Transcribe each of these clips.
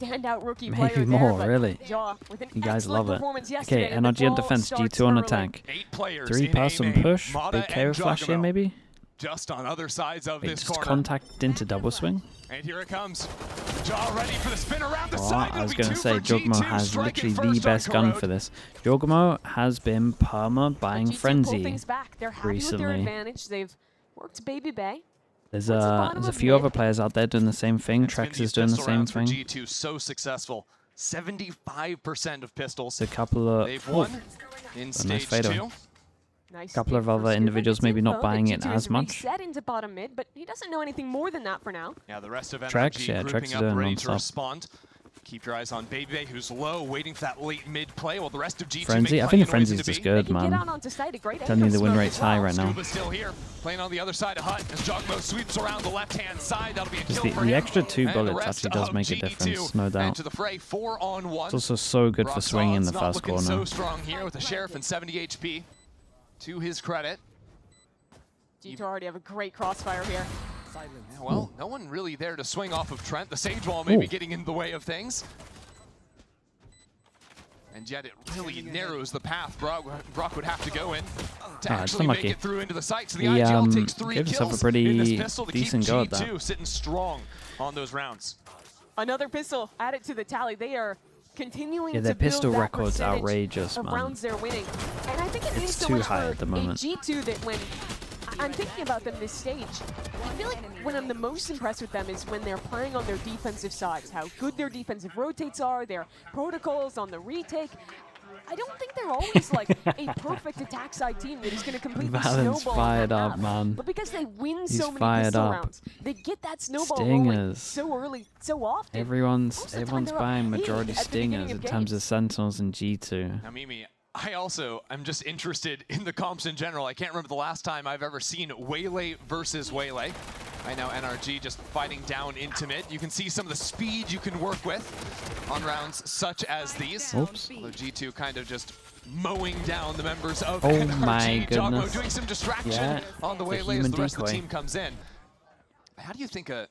standout rookie Maybe player more, there, really. Jaw with an You guys excellent love it. performance Okay, yesterday, and the NRG on ball defense, starts G2 on early. attack. 8 players 3-person in A-main. push, Mata big KO and flash here Giacomo. maybe? Just on other sides of Wait, this just corner. contact into double swing? And here it comes. Jaw ready for the spin around the Oh, side. I was It'll going be to two say, for Giacomo G2, has striking literally the first on best gun Corrode. for this. Giacomo has been perma But buying G2 pull Frenzy things back. They're happy with their recently. advantage. They've worked Baby Bay. There's Towards the bottom there's a of few mid. other players out there doing the same thing. It's been Trex these is doing the pistol same rounds for thing. G2 so successful. 75% of pistols. There's a couple of They've won in nice stage fadeaway. 2. Nice Couple of hit for other Scuba. individuals Gets maybe not info buying that it G2 as is much. reset into bottom mid, but he doesn't know anything more than that for now. Yeah, the rest of Trex, NRG yeah, grouping Trex is up, doing ready to non-stop. respond. Keep your eyes on Baby Bay, who's low, waiting for that late mid play, while the rest of G2 Frenzy, make I plenty think of noise Frenzy's into just B. good, They can get out man. onto site, a great Telling you angle the win smoke rate's as high well. right now. Scuba's still here, playing on the other side of Hut, as Giacomo sweeps around the left-hand side. That'll be a kill for The him. extra 2 And the bullets rest actually does of make a G2 difference, no doubt. enter the fray, 4-on-1. It's also so good for swinging in the Roxanne's not first looking corner. so strong here with a Sheriff and 70 HP. To his credit. G2 already have a great crossfire here. Yeah, well, no one really there to swing off of Trent. The Sage Wall maybe Ooh. getting in the way of things. And yet it really narrows the path Brock would have to go in to actually make unlucky. it through into the site. So the He, IGL takes 3 gave himself a kills pretty in this pistol to decent keep go at G2 that. sitting strong on those rounds. Another pistol added to the tally. They are continuing Yeah, to their build pistol that record's percentage outrageous, of man. rounds they're winning. And I think it means so too much high for at the a moment. G2 that when I'm thinking about them this stage, I feel like when I'm the most impressed with them is when they're playing on their defensive sides, how good their defensive rotates are, their protocols on the retake. I don't think they're always like a perfect attack side team that is going to completely Valent's snowball fired on that up, map. man. But because they win He's so many fired pistol up. rounds, they get that snowball rolling Stingers. so early, so often. Everyone's Most of the time they're up buying eight majority at the beginning stingers of in terms of games. Sentinels and G2. Now, Mimi, I also am just interested in the comps in general. I can't remember the last time I've ever seen Waylay versus Waylay. I know NRG just fighting down into mid. You can see some of the speed you can work with on rounds such as these. Oops. Although G2 kind of just mowing down the members of Oh NRG. my Giacomo goodness. doing some distraction Yeah, on the the Waylay as human the rest of the decoy. team comes in. How do you think a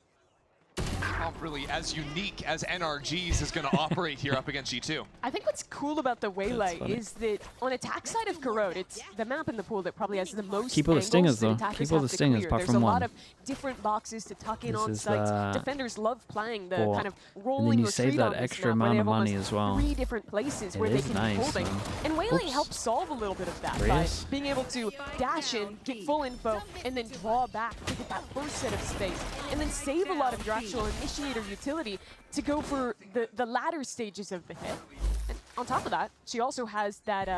comp really as unique as NRG's is going to operate here up against G2? I think what's cool about the Waylay funny. is that on attack side of Corrode, it's the map in the pool that probably has the most Keep all the angles stingers, that though. attackers Keep all have the to stingers, clear. apart There's from a lot one. of different boxes to tuck in This on is sites. the Defenders love playing the four. kind of And rolling then you retreat save that on this extra map, where amount they of have money almost as well. 3 different places where It they is can nice, be holding. man. And Waylay Oops. helps solve a little bit of that There he by is. being able to dash in, get full info, and then draw back to get that first set of space. And then save a lot of your actual initiator utility to go for the latter stages of the hit. And on top of that, she also has that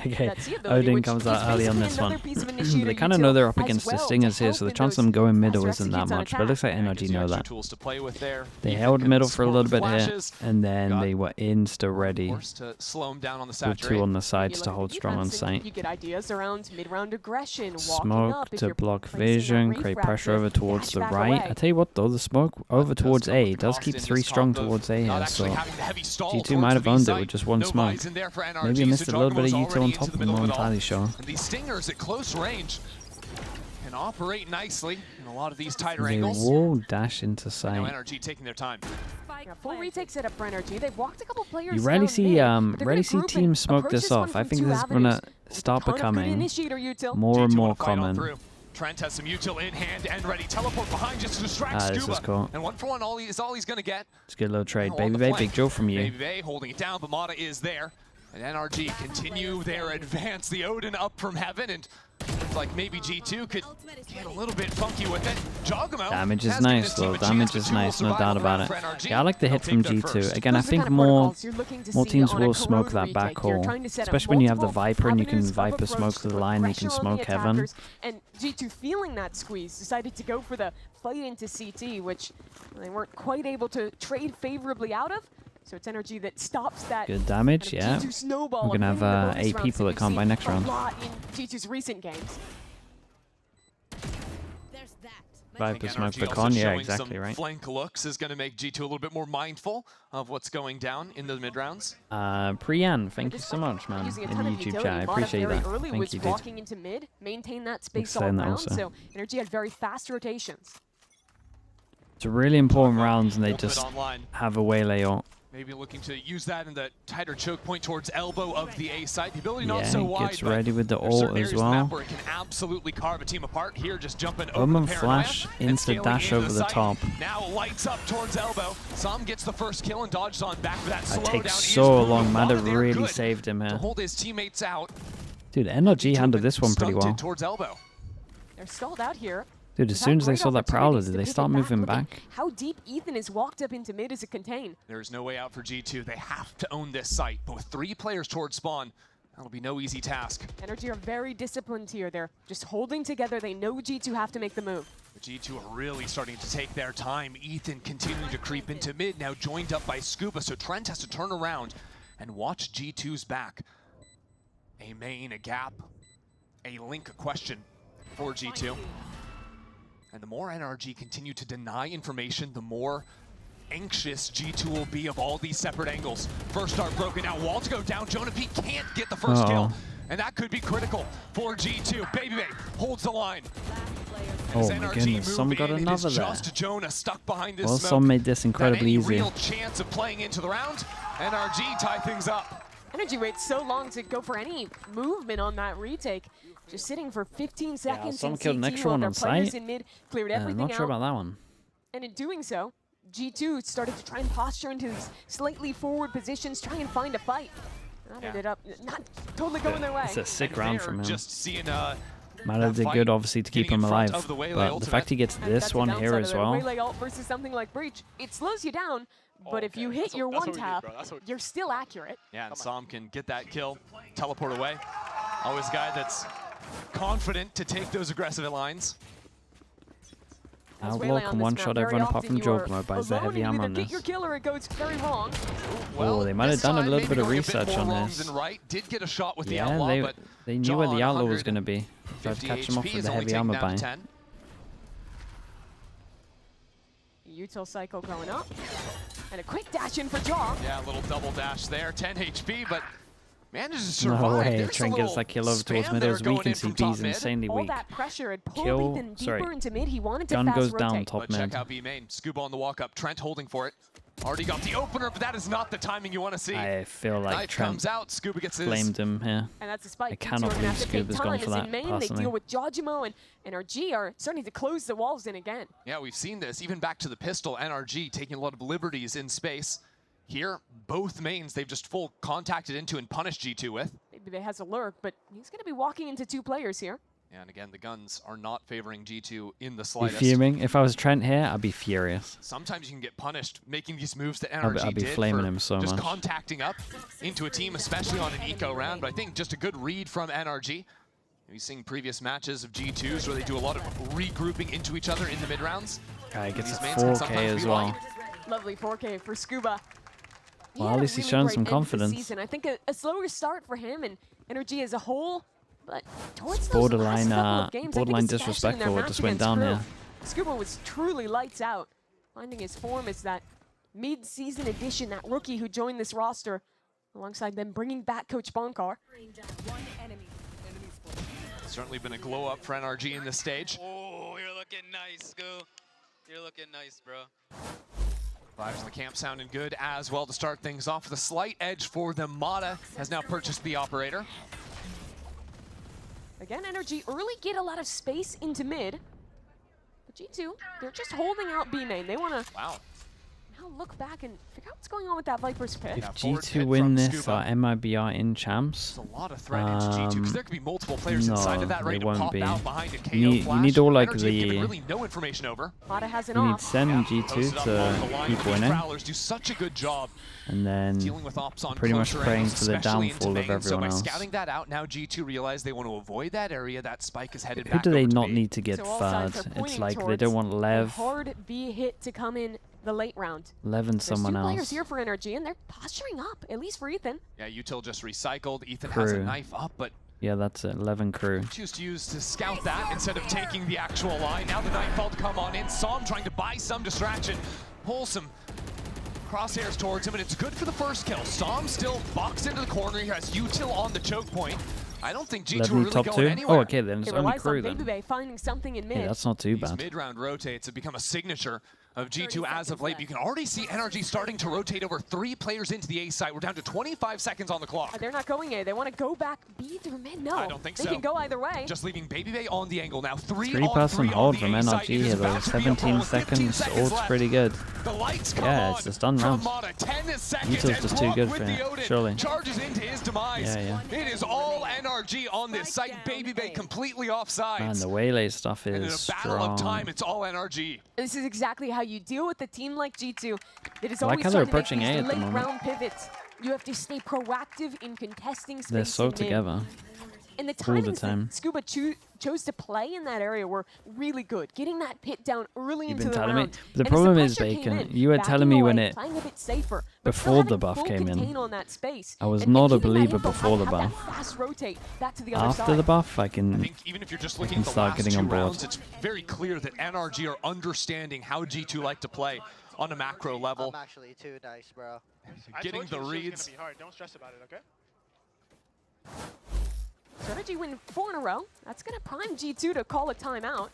Okay, that C ability, Odin which comes is out early on basically this another one. piece of initiator They kind of util know they're up as against the well to stingers here, help so the in chance of those them going middle faster isn't that executes on much. But it looks like attack. NRG Gives you know extra that. tools to play with there. They Ethan held can middle for a smoke little bit flashes. here, and then Got they were insta ready Forced to slow him down on the with saturate. 2 on the You sides look to at hold the strong on defense and sight. You get ideas around mid-round aggression, walking Smoke up if to you're block placing that vision, reef create rack pressure to over towards dash the back right. away. I tell you what though, the smoke over Does towards come A with the does cost keep in 3 this strong comp of towards A not here, actually so having the heavy stall G2 towards might have the owned it site. with just 1 No smoke. buys in there for NRG, Maybe so missed a little bit of Giacomo's util on already top into of the them, middle I'm of it all. entirely sure. And these stingers at close range can operate nicely in a lot of these tighter They angles. will dash into Now sight. NRG taking their time. Yeah, full retake set up for NRG. They've walked a couple players You rarely down see mid, but they're rarely gonna see group and teams smoke approach this one off. I from think 2 this is avenues. gonna With a start ton of good becoming initiator util. more and G2 more wanna fight on common. through. Trent has some util in hand and ready. Teleport behind just to distract This Scuba. is cool. And 1-for-1 all he's going to get. It's a good little trade. On Baby the Bay, flank. big Joe from you. Baby Bay holding it down, but Mata is there. And NRG continue their advance. The Odin up from heaven, and it's like maybe G2 could get a little bit funky with it. Giacomo Damage is has given nice his team though. a chance, Damage but is 2 will nice, no survive doubt the about round it. for NRG. Yeah, I like the hit They'll from take that G2. first. Again, I Those are the think kind of more protocols you're looking to see teams on a will smoke Corrode that back retake. You're hole. trying to set up Especially when you have the multiple Viper and you can avenues of Viper approach smoke to to the put line and you can pressure on the smoke heaven. attackers. And G2 feeling that squeeze decided to go for the fight into CT, which they weren't quite able to trade favorably out of. So it's NRG that stops that. Good damage, kind yeah. of G2 snowball. We're gonna of have, winning the bonus 8 rounds people that we've can't buy seen next round. A lot in G2's recent games. Viper I think smoke NRG for also con, yeah, showing exactly some right. flank looks is going to make G2 a little bit more mindful of what's going down in the mid rounds. Priyan, thank you so much, man, Using a in ton the of YouTube utility. chat. I Mata appreciate very that. early Thank was you, dude. walking into mid, maintain that space all saying that round. also. So NRG had very fast rotations. It's a really important rounds and they Open it just online. have a Waylay Maybe looking to use that in the tighter choke point towards elbow of the A side. The ability not so Yeah, wide, gets but ready with the there's ult certain as areas of the map well. where it can absolutely carve a team apart. Here, just jumping over Woman the paranoia flash and into scaling dash into over the site. top. Now lights up towards elbow. Sam gets the first kill and dodges on back for that That slowdown. takes so long. Mada really saved him To here. hold his teammates out. Dude, NRG handled this one pretty well. Stunted towards elbow. They're stalled out here. Dude, as soon as they saw that Prowler, did they start moving back? How deep Ethan has walked up into mid as a contain. There's no way out for G2. They have to own this site. But with 3 players towards spawn, that'll be no easy task. NRG are very disciplined here. They're just holding together. They know G2 have to make the move. The G2 are really starting to take their time. Ethan continuing to creep into mid, now joined up by Scuba. So Trent has to turn around and watch G2's back. A main, a gap, a link, a question for G2. And the more NRG continue to deny information, the more anxious G2 will be of all these separate angles. First start broken now, wall to go down. Jonah P can't get the first kill. And that could be critical for G2. Baby holds the line. Oh my goodness, Some got another there. Just Jonah stuck behind this Well, smoke. Some made this incredibly easy. Real chance of playing into the round. NRG tie things up. NRG waits so long to go for any movement on that retake. Just sitting for 15 seconds Some in killed CT an extra while one their on players site. in mid cleared everything I'm not sure out. about that one. And in doing so, G2 started to try and posture into these slightly forward positions, try and find a fight. That ended up not totally going their way. It's a sick round from him. Just seeing Mada did good, obviously, to keep him alive. But the fact he gets And this that's the one downside here of as it. well. Waylay ult versus something like Breach, it slows you down, but if you hit your one tap, you're still accurate. Yeah, and Sam can get that kill, teleport away. Always a guy that's confident to take those aggressive lines. Outlaw can one-shot everyone apart from Joke mode, but it's the heavy hammer on Get this. your kill or it goes very wrong. Oh, they might have done a little bit of research on this. Did get a shot with the Yeah, outlaw, but they knew where the John, outlaw was going to be. Tried to catch him off with the heavy armor bind. Util cycle going up. And a quick dash in for Jaw. Yeah, a little double dash there, 10 HP, but manages to No survive. way, There's Trent a gets little that kill over towards spam mid. there As we going can in see, from B is top mid. insanely All weak. that pressure had pulled Kill- Ethan deeper sorry. into mid. He wanted to Gun fast goes rotate. down top But mid. check out B main. Scuba on the walk up. Trent holding for it. Already got the opener, but that is not the timing you want to see. I feel like Knife Trent comes out. Scuba gets his. blamed him here. And that's a spike. I cannot G2 are gonna believe have to take Scuba's gone time for as that, in main, they personally. deal with Jojimo and NRG are starting to close the walls in again. Yeah, we've seen this. Even back to the pistol, NRG taking a lot of liberties in space. Here, both mains they've just full contacted into and punished G2 with. Maybe they has a lurk, but he's going to be walking into 2 players here. And again, the guns are not favoring G2 in the Be slightest. fuming. If I was Trent here, I'd be furious. Sometimes you can get punished making these moves that NRG I'd be did flaming for him so just much. contacting up into a team, especially on an eco round. But I think just a good read from NRG. We've seen previous matches of G2s where they do a lot of regrouping into each other in the mid rounds. Guy gets These a mains can 4K sometimes as be well. light. Lovely 4K for Scuba. He Well, had at a least he's really showing great some end to the confidence. season. I think a slower start for him and NRG as a whole, but towards those Borderline, last couple of games, I think borderline especially in their disrespectful what match just went against down Crew, here. Scuba was truly lights out, finding his form as that mid-season addition, that rookie who joined this roster, alongside them bringing back Coach Bonkar. Certainly been a glow up for NRG in this stage. Oh, you're looking nice, Sco. You're looking nice, bro. Vibes in the camp sounding good as well to start things off with a slight edge for them. Mata has now purchased the operator. Again, NRG early get a lot of space into mid. But G2, they're just holding out B main. They want to Wow. now look back and figure out what's going on with that Viper's pit. If Yeah, forward G2 pit win from this, Scuba. are MIBR in champs? There's a lot of threat into G2 because there could be multiple players inside of that No, ready they to won't pop be. out behind a KO You need- you flash. need all, like, NRG have given the- really no information over. Mata has an You need off. Sen Posted G2 up along the to line. keep The winning, Prowlers do such a good job and then dealing with ops on pretty much closer praying angles, for the especially into downfall of main. So everyone by else. scouting that out, now G2 realize they want to avoid that area. That spike is headed who back do they over to not B. need to get So all signs third? are It's pointing like they towards don't want a Lev, hard B hit to come in the late round. Lev and There's someone 2 players else. here for NRG, and they're posturing up, at least for Ethan. Yeah, Util just recycled. Ethan has a Crew. knife up, but Yeah, that's it. 11 crew. choose to use to scout that instead of taking the actual line. Now the nightfall to come on in. Som trying to buy some distraction. Pull some crosshairs towards him, and it's good for the first kill. Som still boxed into the corner. He has Util on the choke point. I don't think G2 are 11 really top going 2? anywhere. Oh, okay, then It it's only relies crew on then. Baby Bay finding something in mid. Yeah, that's not too These bad. mid-round rotates have become a signature of G2 as of late. But you can already see NRG starting to rotate over 3 players into the A site. We're down to 25 seconds on the clock. They're not going A. They want to go back B through mid. No, I don't think so. They can go either way. Just leaving Babybay on the angle now. 3-person hold from NRG here though. 17 seconds. Ult's pretty good. The lights come Yeah, on it's just done round. G2's just too good for him, surely. Charges into his demise. Yeah. It is all NRG on this site. Babybay completely offsides. Man, the Waylay stuff And in is a battle of time, strong. it's all NRG. This is exactly how you deal with a team like G2 that is I like always how they're trying to make approaching A these at the late moment. round pivots. You have to stay proactive in contesting space. They're so in mid. together. And the all the timings time. that Scuba chose to play in that area were really good. Getting that pit down early You've into been the telling me. round. The And as problem is, pressure came Bacon, in, you were backing telling me when away, it playing a bit safer, but still before the having buff full came in. contain on that space. I was And not a getting that believer info, before the have that buff. fast rotate back to the other After side. the buff, I I can. think even if you're just looking can at the start last getting 2 on board. rounds, it's very clear that NRG are understanding how G2 like to play on a macro level. I'm actually too nice, bro. Getting the reads. It's going to be hard. Don't stress about it, okay? So NRG win 4 in a row. That's going to prime G2 to call a timeout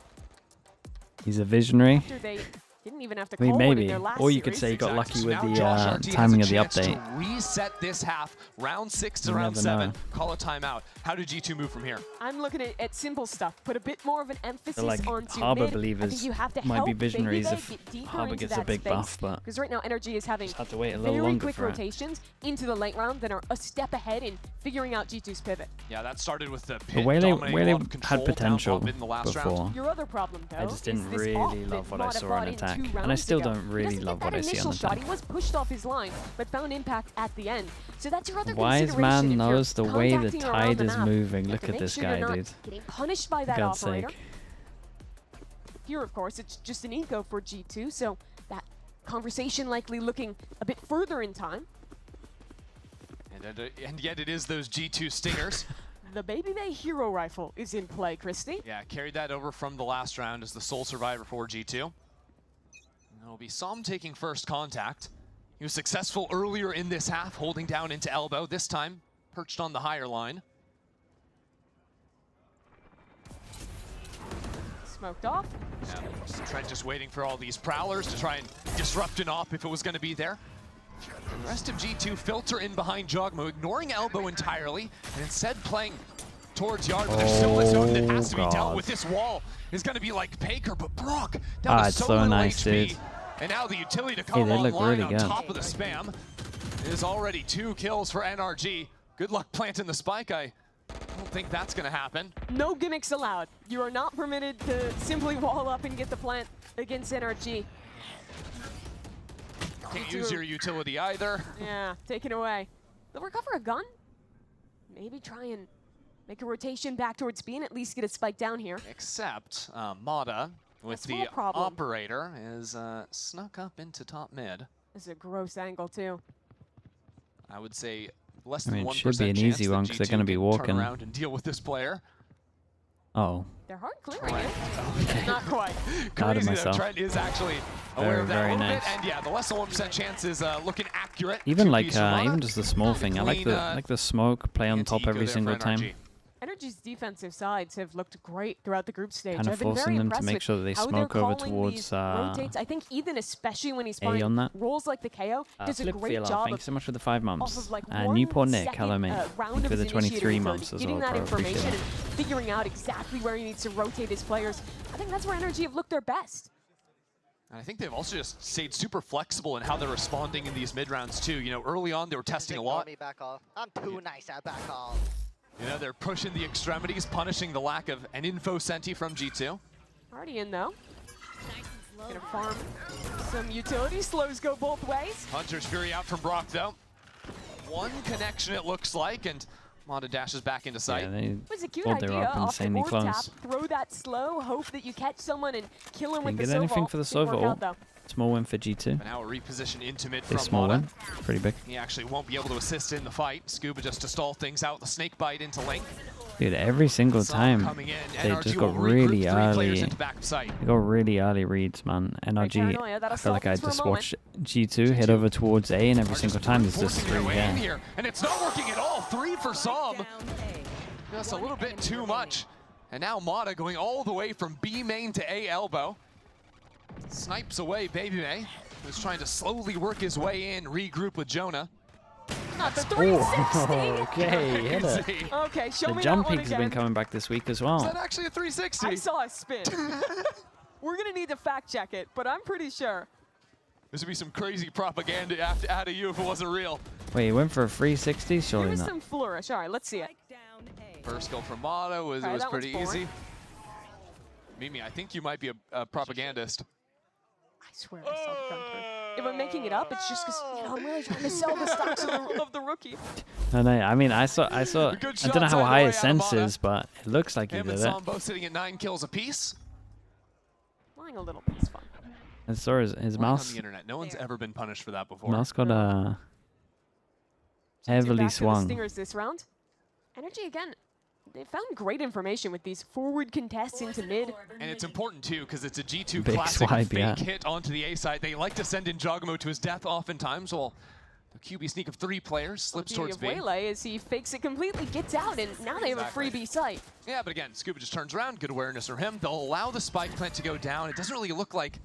He's a visionary. after they didn't even have to I call mean, one in maybe. their last Or you could series. say he got lucky So with now the Josh RT has timing a of the chance update. to reset this half, round 6 to You round never 7. know. Call a timeout. How do G2 move from here? I'm looking at simple stuff. Put a bit more of an emphasis like onto Harbor mid. I believers think you have to might help be visionaries Babybay if get deeper Harbor into gets a that big space, buff, but because right now NRG is having just have to wait a little very longer quick for it. rotations into the late round that are a step ahead in figuring out G2's pivot. Yeah, that started with the The pit Waylay dominating a lot of had control potential down top in the last round. before. Your other problem, though, I just is didn't this really off love that what I Mata saw brought on in attack. 2 And I rounds still ago. don't He really doesn't love get what that I see on initial shot. attack. He was pushed off his line, but found impact at the end. So that's your other Wise consideration. man If you're knows the way the contacting around tide the is map, moving. you have Look to at make this sure you're guy, not dude. getting punished by that God's operator. sake. Here, of course, it's just an eco for G2, so that conversation likely looking a bit further in time. And yet it is those G2 stingers. The Babybay Hero Rifle is in play, Christy. Yeah, carried that over from the last round as the sole survivor for G2. And it'll be Som taking first contact. He was successful earlier in this half, holding down into elbow. This time, perched on the higher line. Smoked off. Yeah, Trent just waiting for all these prowlers to try and disrupt an op if it was going to be there. The rest of G2 filter in behind Jogmo, ignoring elbow entirely, and instead playing towards yard. But there's still a zone that has to be dealt God. with. This wall is going to be like Paker, but Brock down to It's so so little nice, HP. dude. And now the utility to come they look online really on good. top of the spam is already 2 kills for NRG. Good luck planting the spike. I don't think that's going to happen. No gimmicks allowed. You are not permitted to simply wall up and get the plant against NRG. Can't use your utility either. Yeah, taken away. They'll recover a gun. Maybe try and make a rotation back towards B and at least get a spike down here. Except Mata, with small the problem. operator, is snuck up into top mid. This is a gross angle, too. I would say less I than mean, 1% it should be an chance easy that one 'cause they're G2 gonna be can walking. turn around and deal with this player. Oh. They're hard clearing it. Not quite. Proud of Crazy that myself. Trent is actually aware of that Very a little nice. bit, and yeah, the less than 1% chance is looking accurate. Even 2 like piece from Mata. even just the small thing. I like Clean, the smoke play on top anti-eco every there single for time. NRG. NRG's defensive sides have looked great throughout the group stage. Kind of I've been very forcing them to impressed make with sure that they how smoke they're over calling towards, these rotates. I think Ethan, especially when he's A on playing that. roles like the KO, does a Flip great VLR, job thank you of so much for the 5 off months. of like Newport 1 Nick, second, hello mate. round of For the his 23 initiator months as getting well, that bro. Appreciate information it. and figuring out exactly where he needs to rotate his players. I think that's where NRG have looked their best. And I think they've also just stayed super flexible in how they're responding in these mid rounds too. You know, early on they were testing a Ignore lot. me, back off. I'm too nice at back off. You know, they're pushing the extremities, punishing the lack of an info senti from G2. Already in though. Gonna farm some utility. Slows go both ways. Hunter's Fury out from Brock though. One connection it looks like, and Mata dashes back into sight. Yeah, they It was a cute pulled their idea. up Off the insanely board tap, close. throw that slow, hope that you catch someone and kill him with Didn't the get anything Sova. for the Didn't work Sova out, ult. though. Small win for G2. But now a reposition into mid A from small Mata. win. Pretty big. He actually won't be able to assist in the fight. Scuba just to stall things out. The snake bite into Link. Dude, every single Som time coming in. they NRG just will got regroup really 3 players early. into back of sight. They got really early reads, man. NRG, paranoia, that'll I feel like I solve things just for a watched G2 head over towards A, and every Are single just time there's just forcing 3 their way in there. here, and it's not working at all. 3 for Som. Just a little bit too much. And now Mata going all the way from B main to A elbow. Snipes away Baby May, who's trying to slowly work his way in, regroup with Jonah. Not the 360. Okay, hit it. Okay, show The me jump that one peaks have been again. coming back this week as Is well. that actually a 360? I saw a spin. We're gonna need to fact check it, but I'm pretty sure. This would be some crazy propaganda out of you if it wasn't real. Wait, he went for a 360? There Surely was not. some flourish. All right, let's see it. First goal from Mata was, Okay, was that one's pretty forward. easy. Mimi, I think you might be a propagandist. I swear I saw the gun turn. If I'm making it up, it's just because I'm really trying to sell the stocks of the rookie. No, I mean, I saw. I Good don't know shots how either high way his out of sense Mata. is, but it looks like he Him did and it. Sam both sitting at 9 kills apiece. Lying a little bit is fun. And so his Lying on mouse. the internet. No one's ever been punished for that before. Mouse got No. heavily Back to the swung. Stingers this round. NRG again. They found great information with these forward contests into mid. And it's important too because it's a G2 Big classic swipe, fake yeah. hit onto the A side. They like to send in Jogamo to his death oftentimes. Well, the QB sneak of 3 players slips The towards beauty B. of Waylay is he fakes it completely, gets out, and now they have a free B site. Yeah, but again, Scuba just turns around. Good awareness from him. They'll allow the spike plant to go down. It doesn't really look like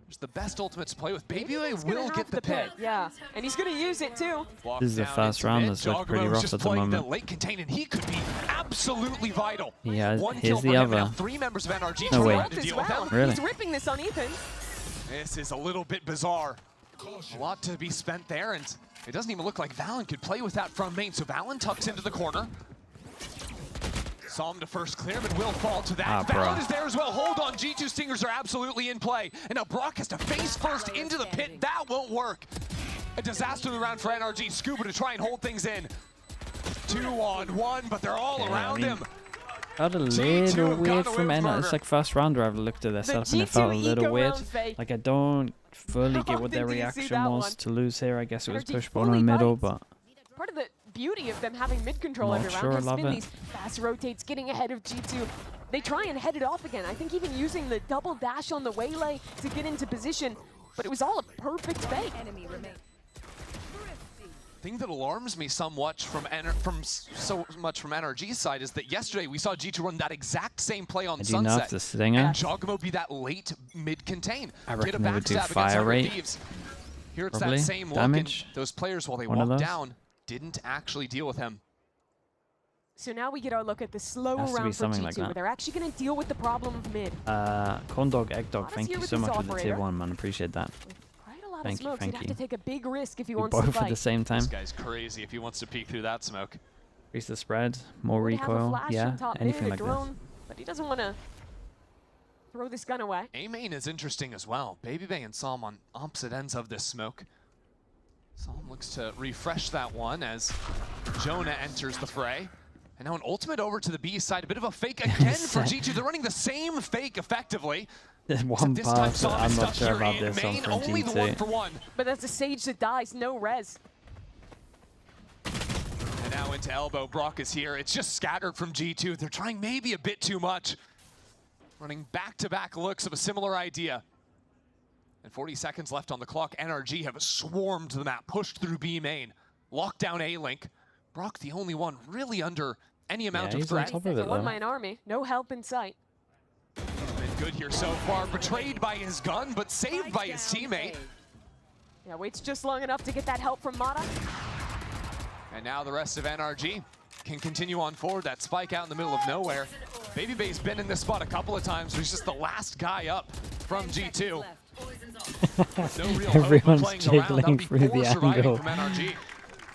there's the best ultimates to play with. Baby He's will gonna get have the pit. Yeah, and he's gonna use it too. Walks This is the down first into round mid. that's looked pretty Jogamo's rough just at the playing moment. The late contain, and he could be absolutely vital. Yeah, One here's kill the for him, other. now 3 members of NRG No trying way. to As deal with well. them. Really? He's ripping this on Ethan. This is a little bit bizarre. A lot to be spent there, and it doesn't even look like Valen could play with that from main. So Valen tucks into the corner. Saw him to first clear, but will fall to that. bro. Valen is there as well. Hold on, G2 Stingers are absolutely in play. And now Brock has to face first into the pit. That won't work. A disaster round for NRG. Scuba to try and hold things in. 2-on-1, but they're all Yeah, around I mean, him. Felt a G2 little have weird got from away with Enna. It's murder. like first round where I've looked at their setup and it G2 felt a little eco weird. round fake. Like I don't fully get How what their often do you see reaction that was one? to lose here. I guess it was NRG push ball in fully the middle, bites. but Part of the beauty of them having mid control Not every sure I round has love been it. these fast rotates, getting ahead of G2. They try and head it off again. I think even using the double dash on the Waylay to get into position, but it was all a perfect fake. Thing that alarms me somewhat so much from NRG's side is that yesterday we saw G2 run that exact same play on I do know if Sunset. the Stinger. And Jogamo be that late mid contain. I Get a reckon they would do backstab against fire Hunger rate, Thieves. Here it's probably. that same Damage. look, and those players, while they One of walked those. down, didn't actually deal with him. So now we get our look at the slower Has to be round for something G2, like that. where they're actually going to deal with the problem of mid. Corn Dog, Egg Dog, Mata's thank here you with so his much for the tier operator. 1, man. Appreciate that. Quite a lot Thank of you, smokes. thank He'd have you. to take a big risk if he We wants to both at fight. the same time. This guy's crazy if he wants to peek through that smoke. Increase the spread, more Would have a recoil, flash yeah, on top anything mid, a like drone, this. but he doesn't want to throw this gun away. A main is interesting as well. Baby Bay and Psalm on opposite ends of this smoke. Psalm looks to refresh that one as Jonah enters the fray. And now an ultimate over to the B side. A bit of a fake again for G2. They're running the same fake effectively. There's one This time pass, Psalm I'm is not stuck sure here about in this one main. from Only the 1 for G2. 1. But that's a Sage that dies, no res. And now into elbow. Brock is here. It's just scattered from G2. They're trying maybe a bit too much. Running back-to-back looks of a similar idea. And 40 seconds left on the clock. NRG have swarmed the map, pushed through B main, locked down A-Link. Brock the only one really under any amount of he's on threat. top of It's a it though. one-man army, no help in sight. Been good here so far. Betrayed by his gun, but saved by his teammate. Yeah, waits just long enough to get that help from Mata. And now the rest of NRG can continue on forward. That spike out in the middle of nowhere. Baby Bay's been in this spot a couple of times. He's just the last guy up from G2. No real hope of Everyone's playing the round. That'll jiggling be through 4 the surviving angle. from NRG.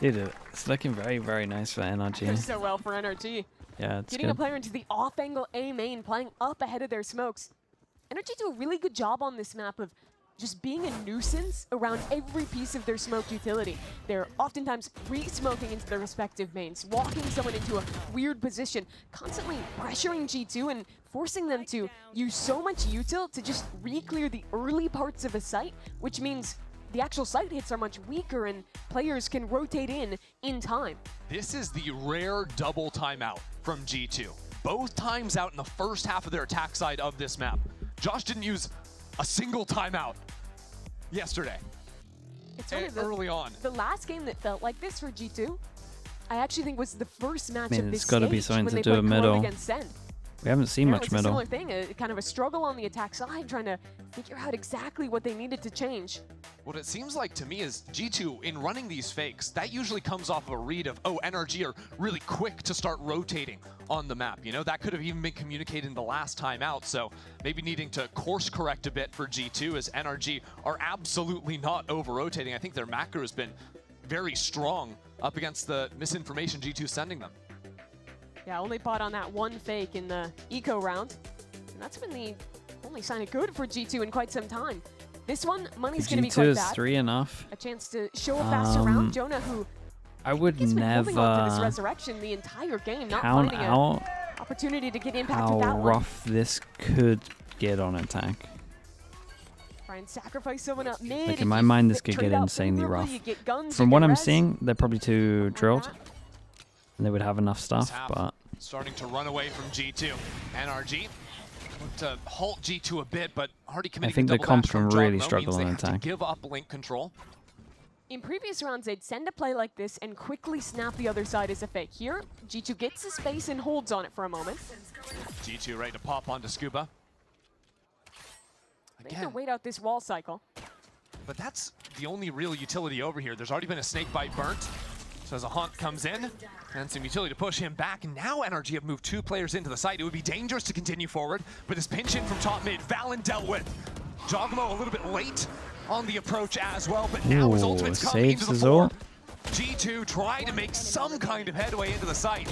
Dude, it's looking very, very nice for Does NRG. so well for NRG. Yeah, it's Getting a good. player into the off-angle A main, playing up ahead of their smokes. NRG do a really good job on this map of just being a nuisance around every piece of their smoke utility. They're oftentimes re-smoking into their respective mains, walking someone into a weird position, constantly pressuring G2 and forcing them to use so much util to just re-clear the early parts of a site, which means the actual site hits are much weaker and players can rotate in time. This is the rare double timeout from G2. Both times out in the first half of their attack side of this map. Josh didn't use a single timeout yesterday, It's one of the, early on. the last game that felt like this for G2, I actually think was the first match mean, of it's this gotta be stage something when to they do played with Corrode middle. against Send. We haven't seen Yeah, much it's a middle. similar thing, kind of a struggle on the attack side, trying to figure out exactly what they needed to change. What it seems like to me is G2, in running these fakes, that usually comes off of a read of, oh, NRG are really quick to start rotating on the map. You know, that could have even been communicated in the last time out, so maybe needing to course correct a bit for G2 as NRG are absolutely not over-rotating. I think their macro has been very strong up against the misinformation G2 sending them. Yeah, only bought on that one fake in the eco round. And that's been the only sign of good for G2 in quite some time. This one, money's going to be G2 quite is bad. 3 enough. A chance to show a faster round. Jonah, who I would has been holding on to this never resurrection the entire game, not count finding out an opportunity to get impact with how that one. rough this could get on attack. Try and sacrifice someone up mid. Like, in If my you mind, this could trade get out insanely favorably, rough. you get guns, From you what get I'm res. seeing, they're probably too On drilled, that. and they would have enough stuff, Half but starting to run away from G2. NRG look to halt G2 a bit, but already committing think a the double comps dash from can really Jogmo struggle means they on have to attack. give up link control. In previous rounds, they'd send a play like this and quickly snap the other side as a fake. Here, G2 gets the space and holds on it for a moment. G2 ready to pop onto Scuba. They have to wait out this wall cycle. But that's the only real utility over here. There's already been a snake bite burnt. So as a hunt comes in, and some utility to push him back. And now NRG have moved 2 players into the site. It would be dangerous to continue forward, but this pinch in from top mid, Valen dealt with. Jogmo a little bit late on the approach as well, but now his Ooh, ultimate's coming saves into the his fore. ult. G2 trying to make some kind of headway into the site.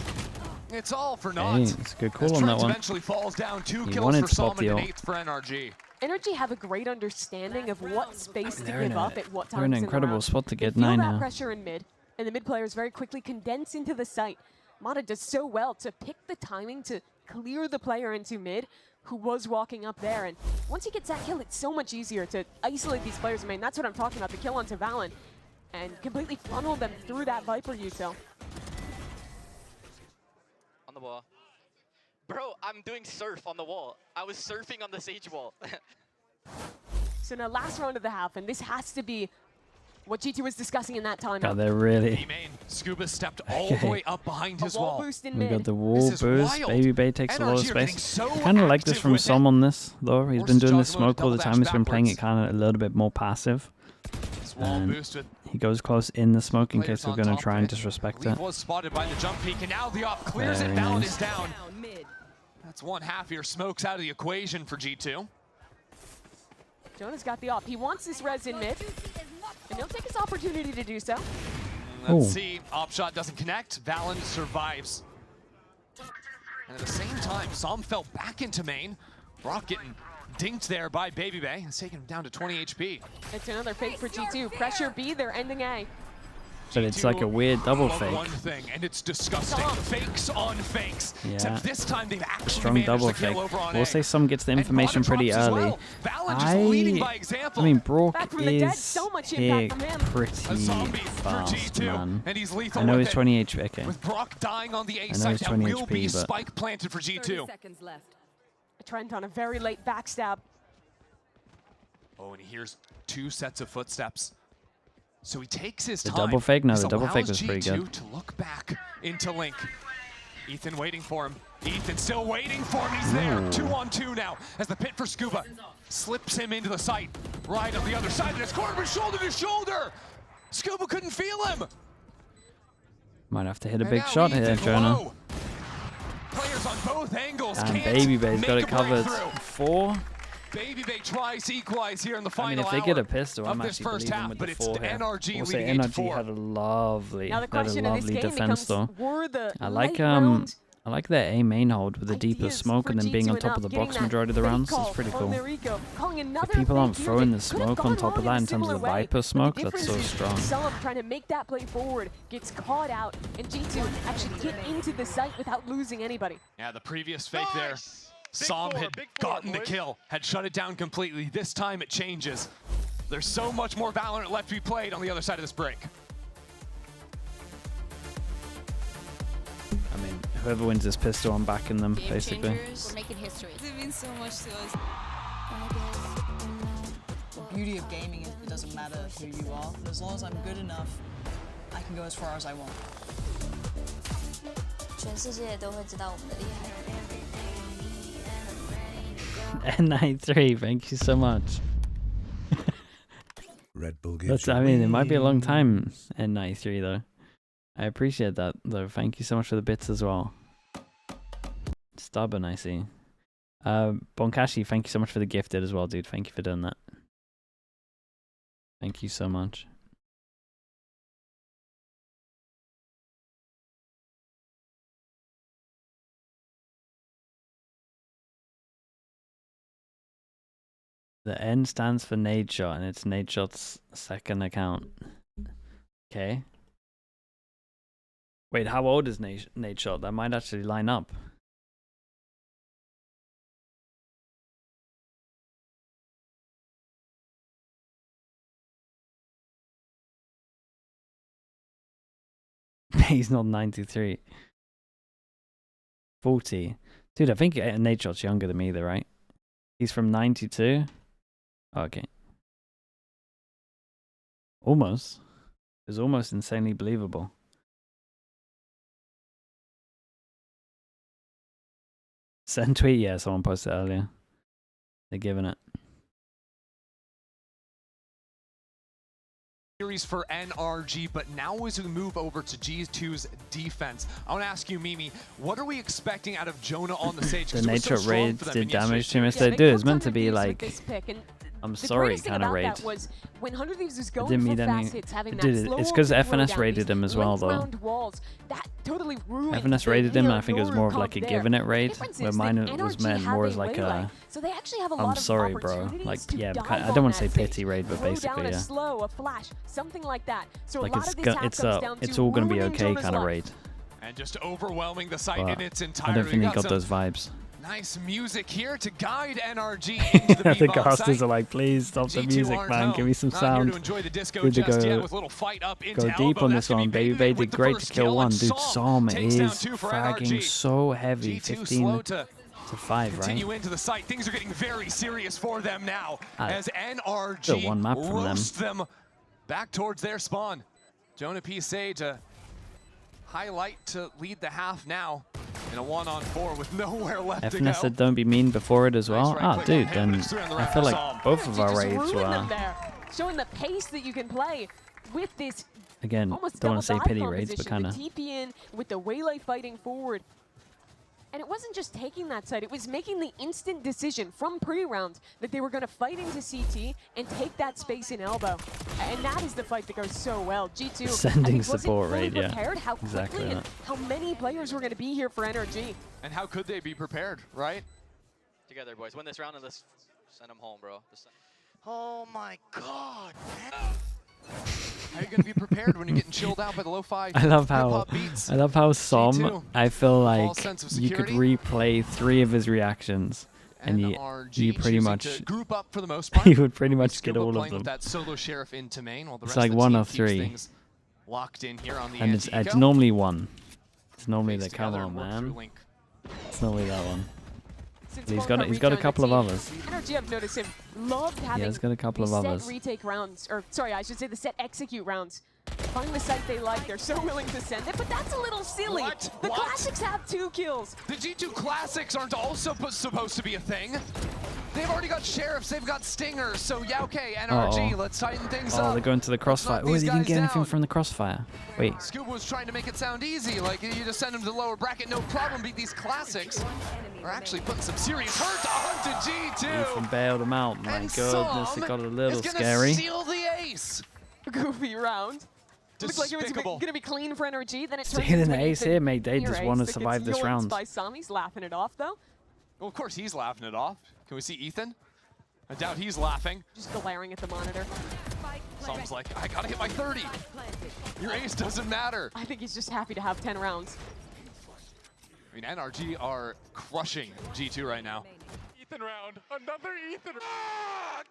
It's all for naught. hey, it's a good call As on that Trent one. eventually falls down. 2 He kills wanted for to pop Salmon the and ult. 8th for NRG. NRG have a great understanding of what space to They're in give up at what they're in times an in the incredible round. spot to They get feel 9 that now. pressure in mid, and the mid players very quickly condense into the site. Mata does so well to pick the timing to clear the player into mid who was walking up there, and once he gets that kill, it's so much easier to isolate these players in main. That's what I'm talking about, the kill onto Valen, and completely funnel them through that Viper util. On the wall. Bro, I'm doing surf on the wall. I was surfing on the Sage wall. So now last round of the half, and this has to be what G2 was discussing in that timeout. God, they're really. main. Scuba stepped all the way up behind his A wall wall. boost in We mid. got the wall This is boost. wild. Baby Bay takes a lot of NRG are getting space. so Kind of like this active from with Som it. on this, though. He's been Forces doing this Jogmo to smoke all the double time. dash He's been playing it backwards. kind of a little bit more passive. This wall And boost with he goes close in the smoke in players case we're on going to top try of and it. disrespect Leaf it. was spotted by the jump peak, and now the op clears it. Very Valen nice. is down. That's one half of your smokes out of the equation for G2. Jonah's got the op. He wants this res in mid, and he'll take his opportunity to do so. Let's Ooh. see. Op shot doesn't connect. Valen survives. And at the same time, Som fell back into main. Brock getting dinked there by Baby Bay. It's taking him down to 20 HP. It's another fake for G2. Pressure B, they're ending A. But it's like a weird double love fake. One thing, and it's disgusting. Som. Fakes on fakes. Yeah. Except this time they've actually Strong managed double to kill fake. over on We'll A. say Som gets the And information Mata pretty drops as early. well. Valen just leading by example. I mean, Brock Back from the dead, is so much hit impact from him. A pretty zombie for fast, G2, man. and he's lethal I know with he's it. 20 HP. Okay. With Brock dying on the A know side, he's that 20 will be HP, but- spike planted for G2. Seconds left. Trent on a very late backstab. Oh, and he hears 2 sets of footsteps. So he takes his The time. double fake? No, This the double fake allows was pretty G2 good. to look back into Link. Ethan waiting for him. Ethan still waiting for him. He's there. Ooh. 2-on-2 now as the pit for Scuba slips him into the site. Right on the other side, and it's cornered shoulder to shoulder. Scuba couldn't feel him. Might have to hit a And big now shot here, Ethan Jonah. low. Players on both angles And can't Baby Bay's make got a it covered. breakthrough. 4. Baby Bay tries to equalize here in the I final mean, if they hour get a pistol, of I'm this actually first believing half, with but the it's 4 here. NRG We'll say leading NRG 8-4. had a lovely, Now the they had a question in this lovely game defense becomes, though. were the I like late round I like their A main hold with the deeper ideas smoke for and then being G2 on top of the enough, box getting that majority of the fake rounds. call It's pretty on cool. their eco, calling another If people aren't fake here throwing that the could have smoke on gone top of wrong that in terms of a the similar way, Viper but smoke, the that's so difference is strong. Some trying to make that play forward gets caught out, and G2 actually get into the site without losing anybody. Yeah, the previous fake there, Big Som four, had big four, gotten the boys. kill, had shut it down completely. This time it changes. There's so much more Valorant left to be played on the other side of this break. I mean, whoever wins this pistol, I'm backing them, Game basically. changers. We're making history. It means so much to us. The beauty of gaming is it doesn't matter who you are, but as long as I'm good enough, I can go as far as I want. 全世界都会知道我们的厉害。N93, thank you so much. Red Bull gives I mean, it might be a long time, N93, though. I appreciate that, though. Thank you so much for the bits as well. Stubborn, I see. Bonkashi, thank you so much for the gifted as well, dude. Thank you for doing that. Thank you so much. The N stands for Nade Shot, and it's Nade Shot's second account. Okay. Wait, how old is Nade Shot? That might actually line up. He's not 93. 40. Dude, I think Nade Shot's younger than me, though, right? He's from 92. Okay. Almost. It was almost insanely believable. Send tweet, yeah, someone posted earlier. They're giving it. Series for NRG, but now as we move over to G2's defense, I want to ask you, Mimi, what are we expecting out of Jonah on the stage? The nature raids did damage to him. Yes, they do. It's meant to be like, I'm sorry kind of raid. When 100 Thieves was going didn't for mean fast any. hits, having that Dude, slow it's because throw FNS down, raided these him as well, though. length-round walls, that totally ruined FNS the raided him, and I near think it was more of like a there. giving it raid, The difference where is mine that was NRG meant have more a as like waylay, a, so they actually have a I'm lot of sorry, bro. opportunities Like, to yeah, dive I don't on want to say that stage. pity raid, but Throw basically, down yeah. a slow, a flash, something like that. So Like a lot of this half comes down it's to all gonna be ruining okay Jonah's kind of life. raid. And just overwhelming the site But in its I entirety. don't think he got some those vibes. nice music here to guide NRG into the The B-bomb casters site. are like, please stop the G2 music, aren't man. home. Give me some Not sound. here to enjoy the disco Good to just go- yet with a little fight up into Go deep elbow. on That's this gonna one, be baby. Baby They did great to kill one. Dude, Psalm takes down is 2 for fragging NRG. so heavy. G2 15 slow to to 5, right? continue into the site. Things are getting very serious for them now as NRG still one map from them. roast them back towards their spawn. Jonah P. Say to highlight to lead the half now in a 1-on-4 with nowhere left to go. FNS said don't be mean before it as well. Nice Ah, right dude, click on him, then but it's through on the I feel Raptors. like both of our Just raids ruined them were, there, showing the pace that you can play with this again, almost don't want to say double pity dive raids, but composition, kind of. the TP in with the waylay fighting forward. And it wasn't just taking that side, it was making the instant decision from pre-round that they were going to fight into CT and take that space in elbow. And that is the fight that goes so well. G2 Sending I think, support wasn't fully raid, yeah. prepared how Exactly quickly and that. how many players were going to be here for NRG. And how could they be prepared, right? Together, boys. Win this round and let's send them home, bro. Oh my god, man. How are you going to be prepared when you're getting chilled out by the lo-fi I love how hip-hop beats? Som. G2, I feel like sense of you could security. replay 3 of his reactions, and NRG you pretty choosing much to group up for the most part. you would pretty much get Scuba all of playing them. with that solo sheriff into main, while the It's rest like of the 1 team of keeps 3. things locked in here on the And it's Antico. normally 1. It's normally Face the come together on, and work man. through Link. It's normally that one. Since He's going got from he's got a rejoin couple of the others. team, NRG, I've noticed him loved having he's got a couple the of set others. retake rounds, or sorry, I should say the set execute rounds. Find the site they like, they're so willing to send it, but that's a little silly. What? The What? Classics have 2 kills. The G2 Classics aren't also supposed to be a thing. They've already got sheriffs, they've got stingers, so yeah, okay, NRG, let's tighten things up. Oh, they're going to the crossfire. knock Oh, these they didn't guys get anything down. from the crossfire. Wait. Scuba was trying to make it sound easy, like you just send them to the lower bracket, no problem, beat these Classics. We're actually putting some serious hurt onto G2. Ethan bailed them out. My And goodness, Som it got a is little gonna scary. steal the ace. Goofy round. Looked like it was Despicable. going to be clean for NRG, then it turns Stealing into the an ace Ethan here, mate. They near just ace want to that gets survive this yoinked round. by Som. He's laughing it off, though. Well, of course he's laughing it off. Can we see Ethan? I doubt he's laughing. Just glaring at the monitor. Som's like, I gotta hit my 30. Your ace doesn't matter. I think he's just happy to have 10 rounds. I mean, NRG are crushing G2 right now. Ethan round. Another Ethan round.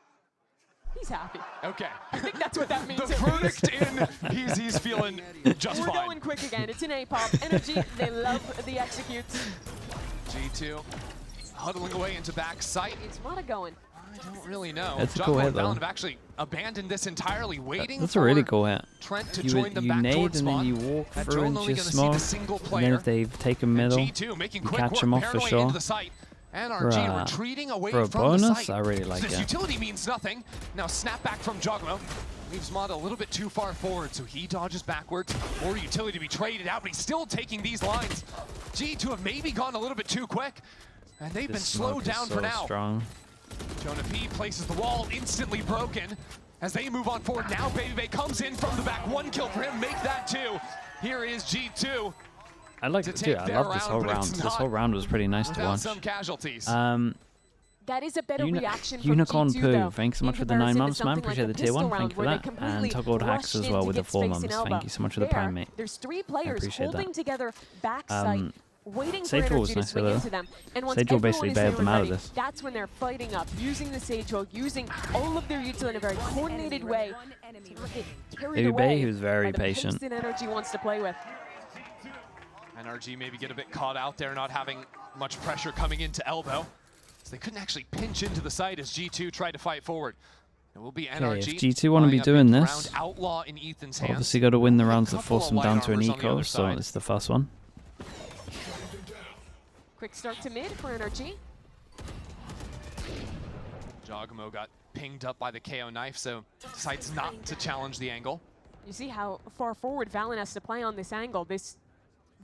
He's happy. Okay. I think that's what that means. The verdict in, he's feeling just We're fine. going quick again. It's an A-pop. NRG, they love the executes. G2 huddling away into back sight. It's Mata going. I don't really know. That's a Jocko cool hit, and Valen though. have actually abandoned this entirely, waiting That's for a really cool hit. Trent to You join them you back nade towards and then spawn. you walk That through drone into only your gonna see smoke. the single And then player. if they've taken And middle, G2 making you quick catch work, them off for paranoid sure. into the site. NRG Bruh. retreating away For a from bonus, the site. I really like This it. utility means nothing. Now snap back from Jogmo. Leaves Mata a little bit too far forward, so he dodges backwards. More utility to be traded out, but he's still taking these lines. G2 have maybe gone a little bit too quick, and they've been This slowed smoke is down so for now. strong. Jonah P places the wall, instantly broken. As they move on forward, now Baby comes in from the back. 1 kill for him, make that 2. Here is G2. I like To it too. take I their love this round, whole but round. it's This not whole round was pretty nice to without watch. some casualties. That is a better reaction from Unicorn G2, Poo, though, thanks so in much for the 9 comparison to months, man. something Appreciate like the tier 1. pistol Thank round you for where they that. And completely Toggled Hacks rushed as in well to with the get 4 space months. in Thank Elbow. you so much for the There, prime, mate. There's 3 players appreciate holding that. together backside, waiting for Sage Wall was NRG to nice swing though. into them. And once Sage Wall everyone basically is bailed there them and out of ready, this. that's when they're fighting up, using the Sage Wall, using all of their utility in a very coordinated way to not get carried Baby away Bay, who's very by the pace patient. that NRG wants to play with. NRG maybe get a bit caught out there, not having much pressure coming into Elbow. So they couldn't actually pinch into the site as G2 tried to fight forward. It will be NRG. if G2 wanna be buying up doing into this, round Outlaw in Ethan's hands. Obviously got to win the Only a rounds that couple force of them light down to an armors on the eco, other so side. it's the first one. Quick start to mid for NRG. Jogmo got pinged up by the KO knife, so decides not to challenge the angle. You see how far forward Valen has to play on this angle. This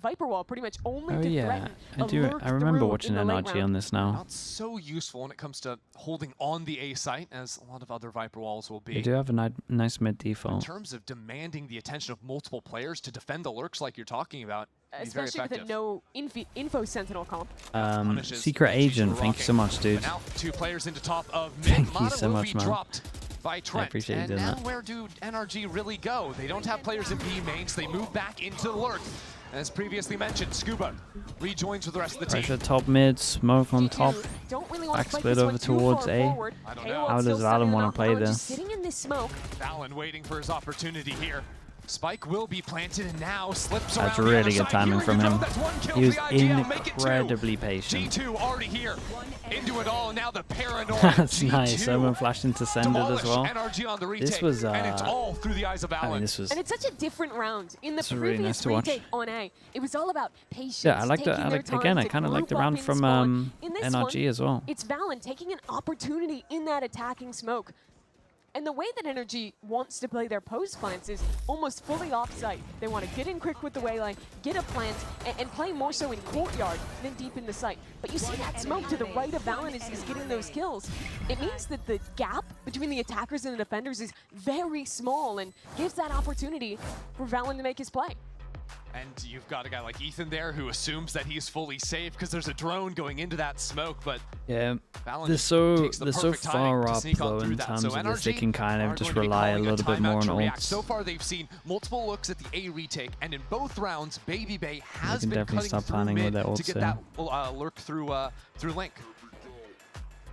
Viper Wall pretty much only Oh could yeah, threaten I a do. lurk I remember through watching in the late NRG round. on this now. Not so useful when it comes to holding on the A site, as a lot of other Viper Walls will be. They do have a nice mid In default. terms of demanding the attention of multiple players to defend the lurks like you're talking about, he's very Especially with a effective. no info sentinel comp. Punishes Secret G2 Agent, for thank you so rocking. much, dude. But now 2 players into top of mid. Thank you Mata so will much, be man. dropped by Trent. appreciate you and doing now that. where do NRG really go? They don't have players in B main, so they move back into the lurk. As previously mentioned, Scuba rejoins with the rest of the team. Pressure top mid, smoke on G2 top. don't really want back to fight split this over one too towards far A. forward. I don't KO know. How still does setting Valen it wanna up. play Valen just this? sitting in this smoke. Valen waiting for his opportunity here. Spike will be planted and now slips That's around the really other good side. timing Hearing from the him. drone, that's 1 kill He was for the IGL, make it 2. incredibly patient. G2 already here. Into it all, now the paranoid. That's G2 nice. Someone flashed into sended demolish as well. NRG on the retake, This was, and it's all through the eyes of I Valen. mean, this was. And it's such a different round. In the This was really nice previous to watch. retake on A, it was all about patience. Yeah, I like taking the. I their like time again. I to kind of like the group up round in from spawn. In this NRG one, as well. It's Valen taking an opportunity in that attacking smoke. And the way that NRG wants to play their post plants is almost fully off-site. They want to get in quick with the waylay, get a plant, and play more so in courtyard than deep in the site. But you see that smoke to the right of Valen is getting those kills. It means that the gap between the attackers and the defenders is very small and gives that opportunity for Valen to make his play. And you've got a guy like Ethan there who assumes that he's fully safe because there's a drone going into that smoke, but Yeah, Valen they're just so takes the they're so perfect timing far to up sneak on though through in that. terms So of this. They NRG can kind are of just going to be rely a calling little bit timeout more on to react. ults. So far they've seen multiple looks at the A retake, and in both rounds, Baby Bay has can been definitely cutting start through planning with mid their to ults get there. that lurk through Link.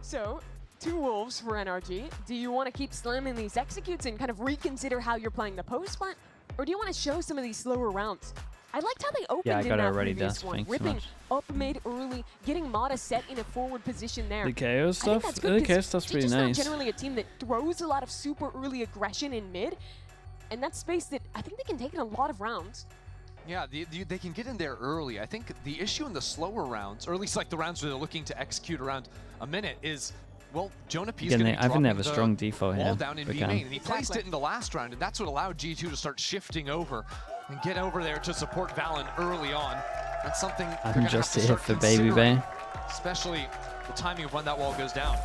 So, 2 wolves for NRG. Do you want to keep slamming these executes and kind of reconsider how you're playing the post plant? Or do you want to show some of these slower rounds? I liked how they opened Yeah, I in got it that already, previous Des. one, Thanks so ripping much. up mid early, getting Mata set in a forward position there. The KO I think stuff. that's The good KO 'cause stuff's G2's pretty not nice. generally a team that throws a lot of super early aggression in mid, and that's space that I think they can take in a lot of rounds. Yeah, they can get in there early. I think the issue in the slower rounds, or at least like the rounds where they're looking to execute around a minute, is, well, Jonah P is Again, going to be I think they have a dropping strong the default wall here. down in They B can. main, and he placed it in the last round, and that's what allowed G2 to start shifting over and get over there to support Valen early on. That's something they're I'm gonna just have to here start for Baby considering, Bay. especially the timing of when that wall goes down.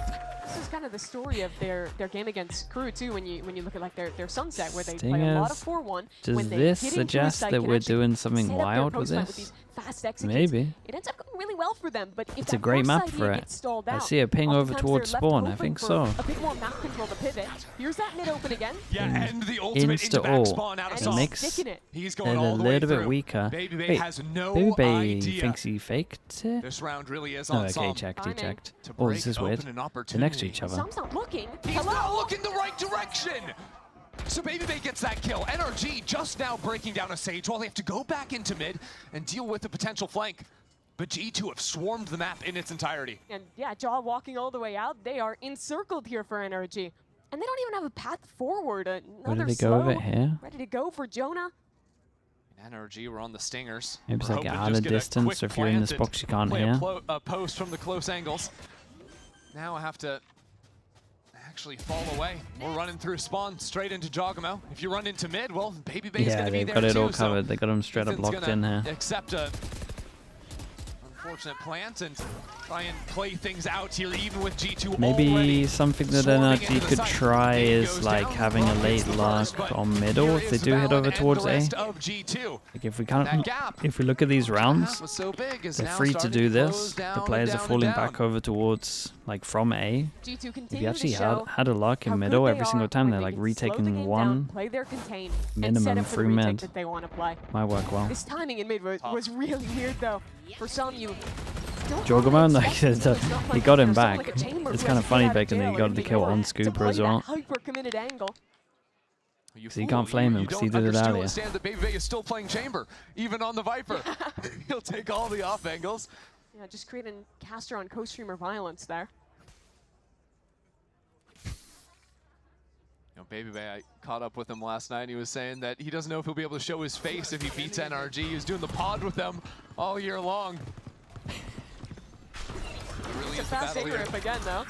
This is kind of the story of their game against Corrode too. When you look at like their Sunset, where they Thing play a lot of is, 4-1. does when they this get into a suggest site, that can we're actually doing something set up their wild with post plant this? these fast executes. Maybe. It ends up going really well for them, but if It's that a great first map site for it. gets stalled I out, see a ping over oftentimes towards they're left spawn. I open think for so. A bit more map control to pivot. Here's that mid open again. Yeah, and the ultimate into back Insta-ult. spawn out of And It Saw. he's makes sticking it. He's it going a all the way little bit through. weaker. Baby Bay Wait, has no Baby Bay idea. thinks he faked it? This round really is Oh, on okay, Psalm checked, he Timing. checked. to Oh, break this is weird. open an They're opportunity. next to each other. Sam's not looking. He's Hello? not looking the right direction. So Baby Bay gets that kill. NRG just now breaking down a Sage while they have to go back into mid and deal with the potential flank. But G2 have swarmed the map in its entirety. And yeah, Jaw walking all the way out. They are encircled here for NRG. And they don't even have a path forward. Where Another did they go with slow, it here? ready to go for Jonah. NRG, we're on the stingers. Maybe it's We're like hoping out just of get a distance, quick so if you're in this plant box, you can't play hear. a post from the close angles. Now I have to actually fall away. We're running through spawn straight into Jogamo. If you run into mid, well, Baby Bay's Yeah, gonna be they've there got it too, all covered. They got him straight up Ethan's locked gonna in here. accept a unfortunate plant and try and play things out here, even with G2 Maybe already something that swarming NRG into the could site. try It is goes like down. having a Rock late hits the lark first, but on middle here if they is do head Valen over and towards the A. rest of G2. Like if we That can't, gap. if we look at these rounds, Was so big is they're now free to starting do close this. down The and players are down and falling down. back over towards like from A. G2 If you continue actually to show had a lark how in good middle they every single are time, when they're they like can slow the retaking game down, one play their contain, and set minimum up for the through retake mid. that they want to play. Might work well. This timing in mid was really weird though. For some, you don't Jogamo, normally like, expect it, so it's not he like got him there's someone back. like a Chamber It's who kind has of to get funny, out of Bacon, that jail he got and the be kill able on to Scuba play as that well. hyper-committed angle. You So you fool. can't flame him 'cause he don't did it understand earlier. Understand that Baby Bay is still playing Chamber, even on the Viper. He'll take all the off angles. Yeah, just creating caster on co-streamer violence there. You know, Baby Bay, I caught up with him last night. He was saying that he doesn't know if he'll be able to show his face if he beats NRG. He was doing the pod with them all year long. Really It's a is the fast battle A here. grip again though.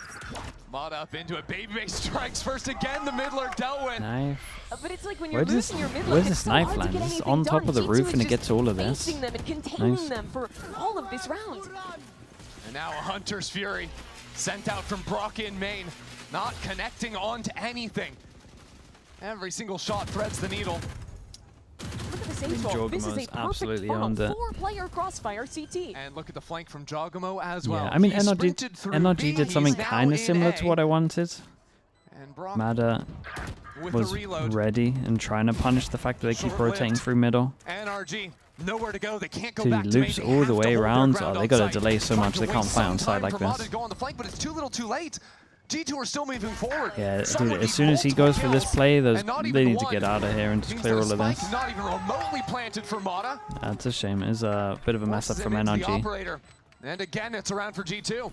Mod up into it. Baby Bay strikes first again. The mid lurk dealt with. Knife. But it's like when you're Where does losing your mid where's lane, this it's so knife hard to land? get It's anything on top done. of the G2 roof is and it just gets all of this. facing them and containing Nice. them for all of this round. And now a Hunter's Fury sent out from Brock in main, not connecting onto anything. Every single shot threads the needle. Look at the sage wall. This is a Jogamo's perfect absolutely funnel. owned it. 4-player crossfire CT. And look at the flank from Jogamo as well. Yeah, I mean He NRG sprinted through B, did something he's now kind of in similar A. to what I wanted. And Brock Mada with was the reload. ready and trying to punish the fact that they keep Short-lived. rotating through middle. NRG, nowhere to go. They can't go Dude, back to loops main. all Have the to way hold their around. ground Oh, they on gotta site. delay so Trying much to they can't waste fight some on side time like for Mata this. to go on the flank, but it's too little too late. G2 are still moving forward. Yeah, Someone dude, as needs soon as he multiple goes for this kills, play, and not they even need to one. get out of here and just Means clear the all of spike this. not even remotely planted for Mata. That's a shame. It's a bit of a mess up Forces from him into the NRG. operator. And again, it's around for G2.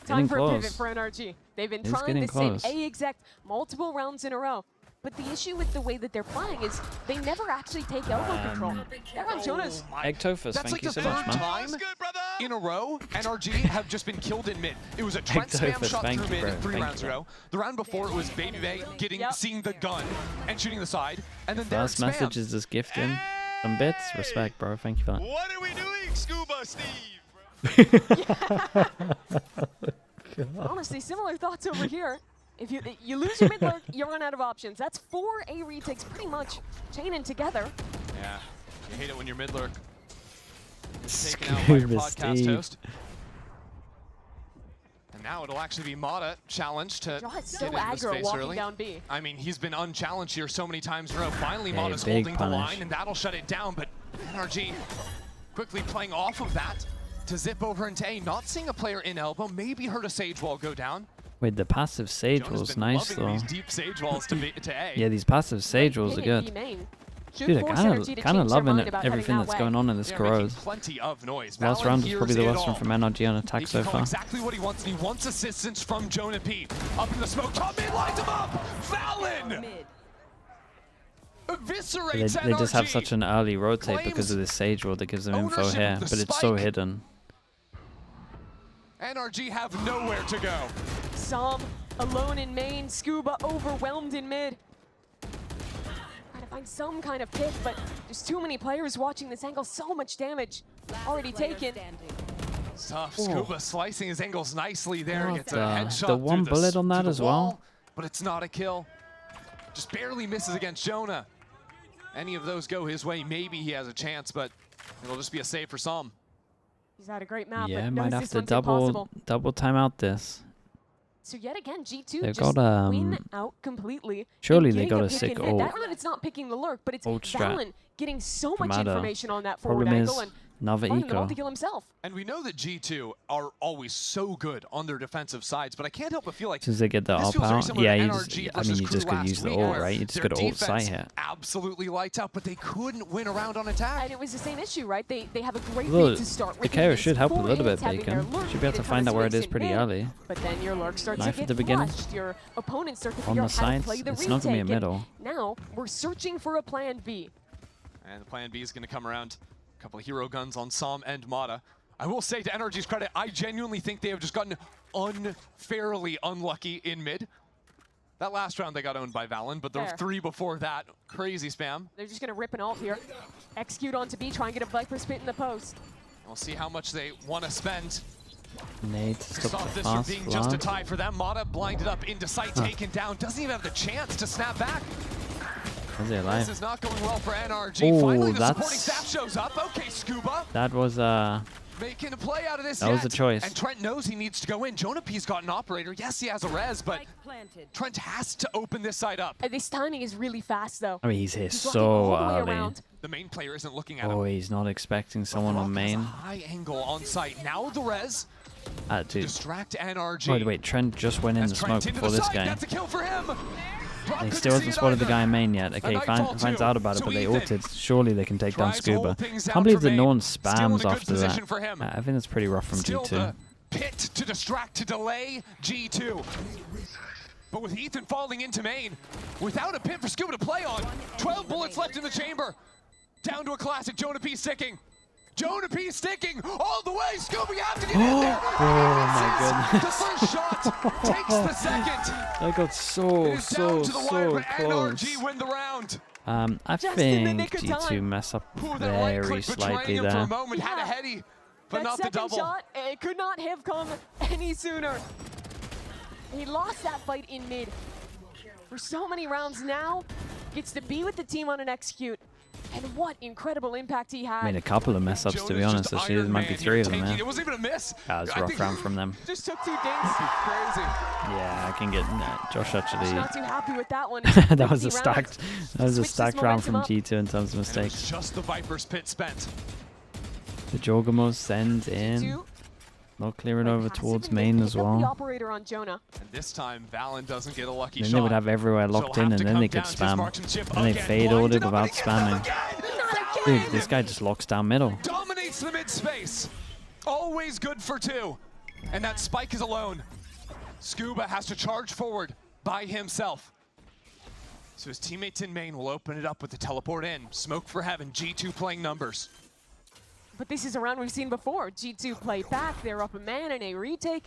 Time Getting for a pivot close. for NRG. They've been It's trying getting the same close. A exec multiple rounds in a row. But the issue with the way that they're playing is they never actually take elbow control. They're on Jonas. Ectofus, That's thank like you the so much, third man. time in a row NRG have just been killed in mid. It was a Trent spam Ectofus, shot thank through you, mid bro. 3 Thank rounds you. ago. The round before it was Baby Bay seeing the gun and shooting the side, and then Derek First message spam. is just gifting some bits. Respect, bro. Thank you for that. What are we doing, Scuba Steve? Honestly, similar thoughts over here. If you lose your mid lurk, you run out of options. That's 4 A retakes pretty much chaining together. Yeah, you hate it when your mid lurk is taken out by your Scuba podcast Steve. host. And now it'll actually be Mata challenged to Jaw is get so into the aggro space walking early. down B. I mean, he's been unchallenged here so many times in a row. Finally, Hey, Mata's big holding the punish. line, and that'll shut it down. But NRG quickly playing off of that to zip over into A. Not seeing a player in elbow. Maybe heard a Sage Wall go down. Wait, the passive Sage Jonah's was been nice loving though. these deep Sage Walls to A. Yeah, these passive Sage walls are Hitting good. B main. Should Dude, I force kind NRG to of change loving their mind about heading everything that that's way. going on in this They're making Corrode. plenty of noise. Last Valen round was hears probably the it worst one all. from NRG on He attack can so call far. exactly what he wants, and he wants assistance from Jonah P. Up in the smoke, top mid, lines him up! Valen! Eviscerates They just have NRG. such an early rotate because Claims of this Sage wall that gives them info ownership here, of the but it's so spike. hidden. NRG have nowhere to go. Som alone in main, Scuba overwhelmed in mid. Trying to find some kind of pick, but there's too many players watching this angle. So much damage already taken. It's tough. Scuba slicing his angles nicely there. What Gets a the- headshot the one through bullet on that through the as well? wall, but it's not a kill. Just barely misses against Jonah. Any of those go his way, maybe he has a chance, but it'll just be a save for some. He's had a great map, Yeah, but might knows have this to one's impossible. double time out this. So yet again, G2 They've just got, win out completely. surely and they getting got a a pick sick in mid. ult. That round it's not picking the lurk, but it's Ult strat. Valen getting so much Mata. information on that forward Problem is, angle and another finding the wall to eco. kill himself. And we know that G2 are always so good on their defensive sides, but I can't help but feel like Since they get the this up feels very out, similar yeah, to you NRG just, I versus mean, you just Crew could use last the week, ult, where right? You just their got to ult sight defense here. absolutely lights out, but they couldn't win a round on attack. And it was the same issue, right? They have a great Well, lead to start with. the KO These should help a four little bit, hits having their Bacon. lurk Should be able get to a ton find of out where it space is in pretty mid, early. But then your lurk starts Knife to at get the beginning. flushed. Your opponents start to On figure the out how to sides, play the it's retake. not gonna be a and middle. now we're searching for a plan B. And the plan B is going to come around. A couple of hero guns on Som and Mata. I will say, to NRG's credit, I genuinely think they have just gotten unfairly unlucky in mid. That last round they got owned by Valen, but the Fair. 3 before that, crazy spam. They're just going to rip an ult here. Execute onto B, try and get a Viper spit in the post. We'll see how much they want to spend. Nate, stop Stop the this from fast being just a flash. tie for them. Mata blinded up into sight, taken down. Doesn't even have the chance to snap back. Was he This alive? is not going well for NRG. Oh, Finally, the supporting that's- staff shows up. Okay, Scuba That was making a play out of this. That was a choice. And Trent knows he needs to go in. Jonah P's got an operator. Yes, he has a res, but Trent has to open this side up. This timing is really fast, though. I mean, he's hit He's walking so all the way early. around. The main player isn't looking at Oh, him. he's not expecting someone on Brock has a main. high angle on site. Now the res. Dude. Distract NRG. Wait, Trent just went in As the Trent smoke into before the this side, guy. That's a kill for him. Brock He couldn't still see hasn't it spotted the either. guy in main yet. Okay, Nightfall finds too. out about it, So but they Ethan ulted. Surely they can take down tries to hold Scuba. things down Can't believe for that no main. one Still in a spams good after position that. for him. I think that's pretty rough from Still G2. the pit to distract, to delay G2. But with Ethan falling into main, without a pit for Scuba to play on, 12 bullets left in the chamber. Down to a classic, Jonah P sticking. Jonah P sticking all the way. Scuba, you have to get in there. Oh my The first shot takes the second. That got It so, is down to the wire, but close. NRG win the round. I Just in the think nick of G2 time. mess up Ooh, that right very click betraying slightly him for a there. moment. Had a Yeah. heady, but That not the second double. shot, it could not have come any sooner. He lost that fight in mid. For so many rounds now, gets to be with the team on an execute. And what incredible impact he had. Made a couple of mess ups, to be Jonah's honest. just Actually, there Iron might be Man 3 here, of them, taking- man. It wasn't even a miss. That was a I rough think- round from them. Just took 2 dings. Crazy. Yeah, I can get Josh actually. Not too happy with that one. That was a 50 stacked. rounds. That was a Switch this stacked round from momentum up. G2 in terms of And it was mistakes. just the Viper's pit spent. The Jogamos sends in. Two, They'll clear it like, over passive towards and they main pick as up the well. operator on Jonah. And this time, Valen doesn't get a lucky Then shot. they would have everywhere locked So in, have and to then come they could down to his spam. marksmanship And they again. fade Blinded ordered up without again. spamming. Not Dude, again. this guy just locks down middle. Dominates the mid space. Always good for 2. And that spike is alone. Scuba has to charge forward by himself. So his teammates in main will open it up with the teleport in. Smoke for heaven. G2 playing numbers. But this is a round we've seen before. G2 play back, they're up a man in a retake.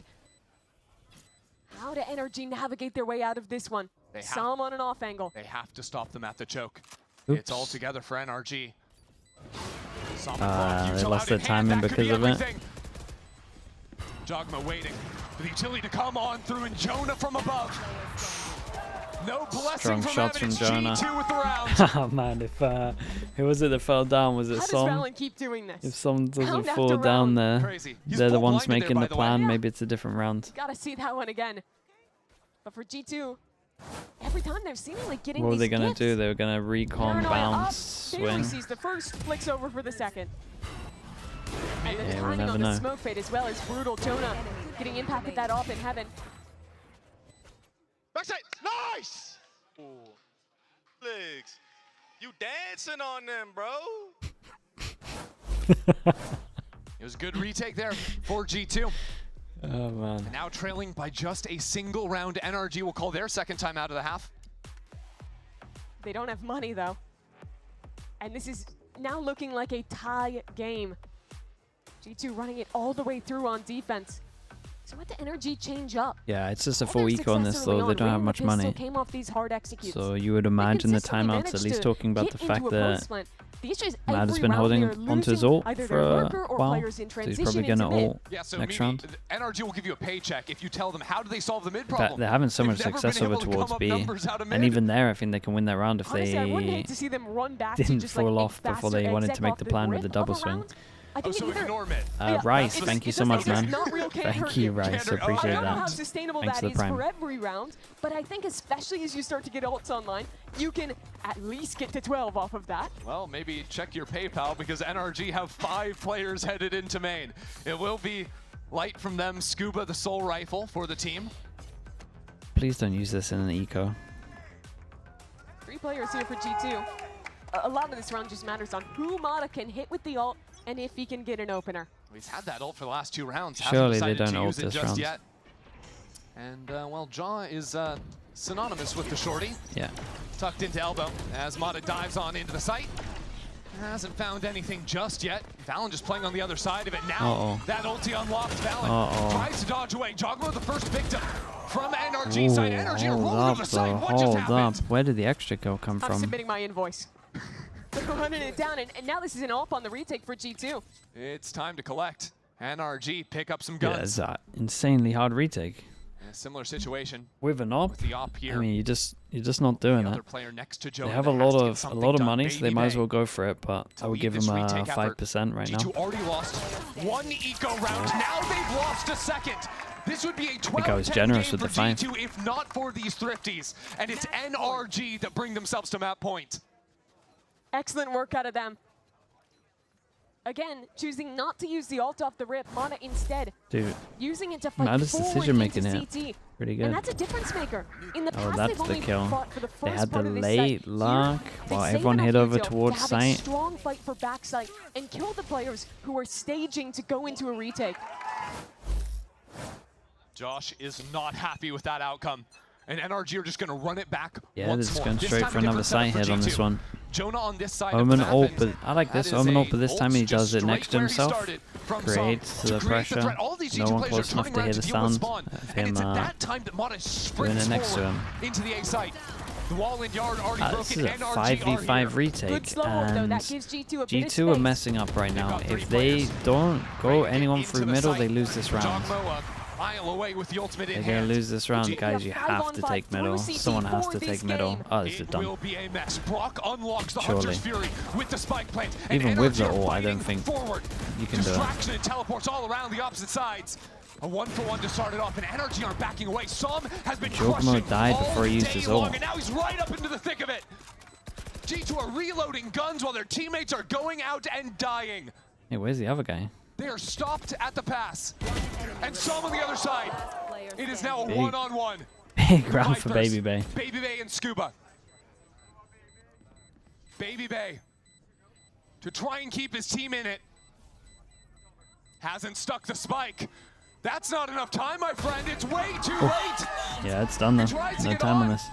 How do NRG navigate their way out of this one? They have- Some on an off angle. They have to stop them at the choke. Oops. It's all together for NRG. They lost their timing because of it. Jogma waiting for the utility to come on through, and Jonah from above. No blessing Strong from shots heaven. from It's Jonah. G2 with the round. Oh man, if who was it that fell down? Was it How does Som? Valen keep doing this? If Som doesn't Round after fall down round. there, Crazy. He's they're the full ones blinded there, making by the the way. plan. Yeah. Maybe it's a different round. Gotta see that one again. But for G2, every time they're seemingly getting What were these they gonna gifts. do? They were gonna recon, Paranoia bounce, up, barely swing. sees the first, flicks over for the second. And the Yeah, we'll timing never on the know. smoke fade as well is brutal. Jonah getting impacted that off in heaven. Backside. Nice. Ooh. Legs. You dancing on them, bro. It was a good retake there for G2. Oh man. Now trailing by just a single round. NRG will call their second time out of the half. They don't have money though. And this is now looking like a tie game. G2 running it all the way through on defense. So what the NRG change up? Yeah, it's just a All full their eco on success this early though. They on, don't have winning the much pistol money. Came off these hard executes. So you would They imagine the consistently timeouts managed at least to talking about get the into fact a that post plant. The issue is Mad has every been round holding they're onto his losing ult either for their a worker or while. players in So he's transition probably gonna into mid. ult Yeah, so next Mimi, round. NRG will give you a paycheck if you tell them how do they solve the mid In problem. fact, they're having so They've much never success been over able to come towards up B. numbers out of And mid. even there, I think they can win that round if Honestly, I wouldn't they hate to see them run back to didn't just fall like off a before faster they wanted exec to make off the plan with the rip of double a swing. round. I Oh, think so either ignore mid. Rice, it's- thank you it's so just- much, it's just man. not real can't hurt Thank you, Rice. Can't hurt. Oh, Appreciate I don't know how that. sustainable Thanks that for the is prime. for every round, but I think especially as you start to get ults online, you can at least get to 12 off of that. Well, maybe check your PayPal because NRG have 5 players headed into main. It will be light from them. Scuba, the sole rifle for the team. Please don't use this in an eco. 3 players here for G2. A lot of this round just matters on who Mata can hit with the ult and if he can get an opener. He's had that ult for the last 2 rounds. Surely they Hasn't decided don't to ult use it this just round. yet. And, well, Jaw is synonymous with the shorty. Yeah. Tucked into elbow as Mata dives on into the site. Hasn't found anything just yet. Valen just playing on the other side of it now. That ulti unlocked. Valen tries to dodge away. Jogmo the first victim from NRG side. NRG to roll over the side. What just happened? Where did the extra kill come I'm from? submitting my invoice. They're running it down, and now this is an AWP on the retake for G2. It's time to collect. NRG pick up some Yeah, guns. it's an insanely hard retake. A similar situation With an AWP, with the AWP here. I mean, you're just not doing the it. other player next to Joe They have a lot of money, so they might as well go for it. But I would give them 5% right now. G2 already lost one eco round. Now they've lost a second. This would be a 12-10 I was generous game with for the 5. G2 if not for these thrifties. And it's NRG that bring themselves to map point. Excellent work out of them. Again, choosing not to use the ult off the rip, Mana instead Dude, using it to fight Mada's forward decision making into here, CT. pretty good. And that's a difference maker. In the past, that's they've the only kill. fought for the They first had the part of this late site. luck Here, while they save everyone enough hid over intel towards to have site. a strong fight for backside and kill the players who are staging to go into a retake. Josh is not happy with that outcome. And NRG are just going to run it back Yeah, once they're just more. going This straight time for a another different side setup for hit on G2. this one. Jonah on this side of Omen the map, ult, and but I like that this. is Omen a ult, but this time he ult just does it next straight to where he himself. started from Creates Song the to create pressure. threat. All these No G2 one players close are enough coming to around hear to the deal with sound spawn. of And him it's at that time that Mana sprints it next to forward him. into the A site. The wall and yard already This broken. is a NRG are 5v5 here. Good retake, slow ult, though. and That gives G2 a bit of G2 are space. messing up right now. got 3 If they players. don't go Ready to get anyone into through the middle, site. they lose this round. Jogmo a mile away with the ultimate in They're going hand. to lose this round, G2 guys. You have to take middle. Someone has to take middle. Oh, this is It will done. be a mess. Brock unlocks the Surely. Hunter's Fury with the spike plant. And Even with the NRG are ult, I don't fighting think forward. you can do it. Distraction and teleports all around the opposite sides. A 1-for-1 to start it off, and NRG aren't backing away. Som has been Jogmo crushing died all before he used day his long, ult. and now he's right up into the thick of it. G2 are reloading guns while their teammates are going out and dying. Hey, where's the other guy? They are stopped at the pass. And Som on the other side. It is now a Big. one-on-one. Big round for Vipers, Baby Bay. Baby Bay and Scuba. Baby Bay, to try and keep his team in it, hasn't stuck the spike. That's not enough time, my friend. It's way too late. Yeah, it's done though. Tries to No get time on on. this.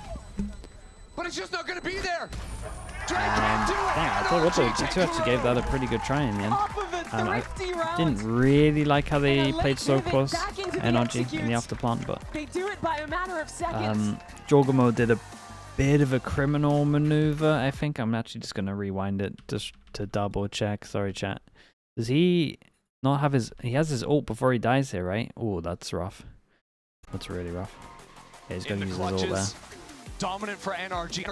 But it's just not going to be there. Drake can't do it. I tell you what, though, NRG G2 actually gave that a pretty good try in the end. Off of a And I thrifty round. didn't really like how they And a played late so pivot close, back into the NRG in executes. the after plant, but They do it by a matter of seconds. Jogmo did a bit of a criminal maneuver, I think. I'm actually just going to rewind it just to double check. Sorry, chat. Does he not have his... He has his ult before he dies here, right? Oh, that's rough. That's really rough. Yeah, he's going to use his ult there. Dominant for NRG.